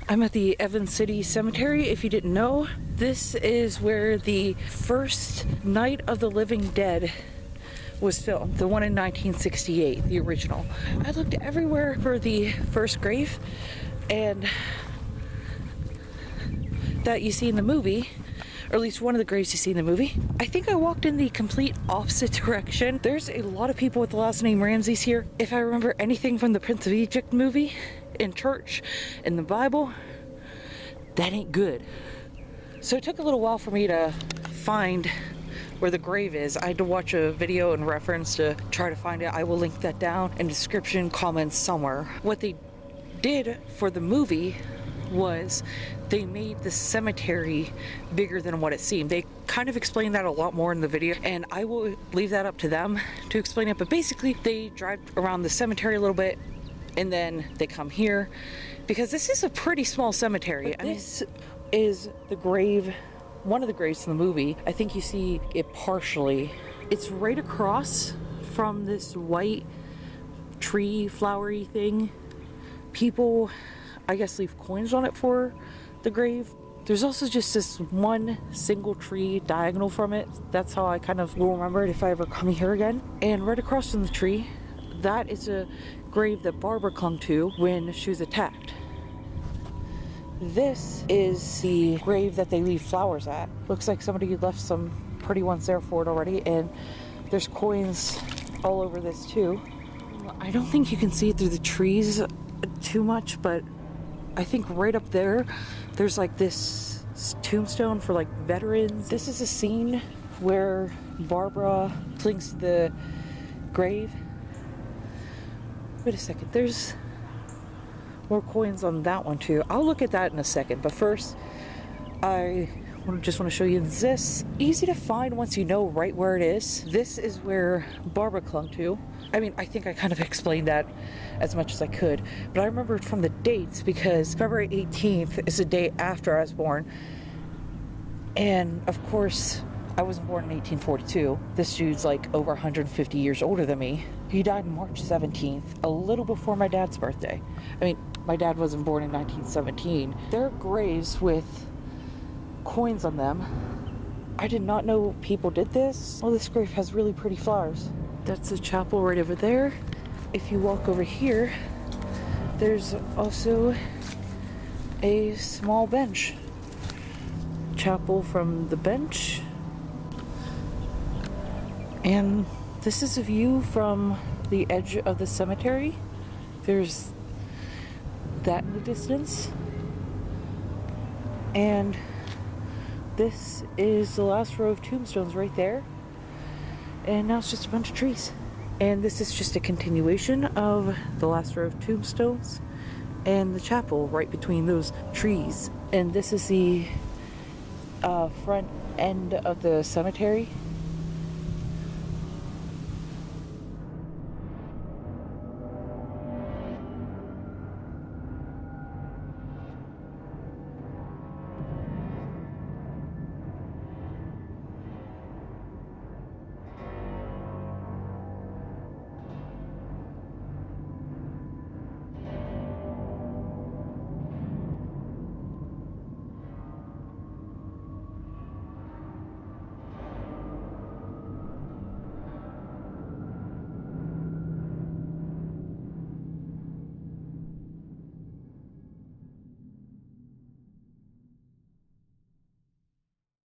I'm at the Evans City Cemetery. If you didn't know, this is where the first Night of the Living Dead was filmed. The one in 1968, the original. I looked everywhere for the first grave, and that you see in the movie, or at least one of the graves you see in the movie. I think I walked in the complete opposite direction. There's a lot of people with the last name Ramses here. If I remember anything from the Prince of Egypt movie, in church, in the Bible, that ain't good. So it took a little while for me to find where the grave is. I had to watch a video in reference to try to find it. I will link that down in description, comments somewhere. What they did for the movie was they made the cemetery bigger than what it seemed. They kind of explained that a lot more in the video, and I will leave that up to them to explain it. But basically, they drive around the cemetery a little bit, and then they come here, because this is a pretty small cemetery. This is the grave, one of the graves in the movie. I think you see it partially. It's right across from this white tree flowery thing. People, I guess, leave coins on it for the grave. There's also just this one single tree diagonal from it. That's how I kind of will remember it if I ever come here again. And right across from the tree, that is a grave that Barbara clung to when she was attacked. This is the grave that they leave flowers at. Looks like somebody left some pretty ones there for it already, and there's coins all over this too. I don't think you can see it through the trees too much, but I think right up there, there's like this tombstone for like veterans. This is a scene where Barbara clings to the grave. Wait a second, there's more coins on that one too. I'll look at that in a second, but first I just want to show you this. Easy to find once you know right where it is. This is where Barbara clung to. I mean, I think I kind of explained that as much as I could, but I remember it from the dates because February 18th is the day after I was born. And of course, I wasn't born in 1842. This dude's like over 150 years older than me. He died March 17th, a little before my dad's birthday. I mean, my dad wasn't born in 1917. There are graves with coins on them. I did not know people did this. Oh, this grave has really pretty flowers. That's the chapel right over there. If you walk over here, there's also a small bench. Chapel from the bench. And this is a view from the edge of the cemetery. There's that in the distance. And this is the last row of tombstones right there. And now it's just a bunch of trees. And this is just a continuation of the last row of tombstones and the chapel right between those trees. And this is the front end of the cemetery.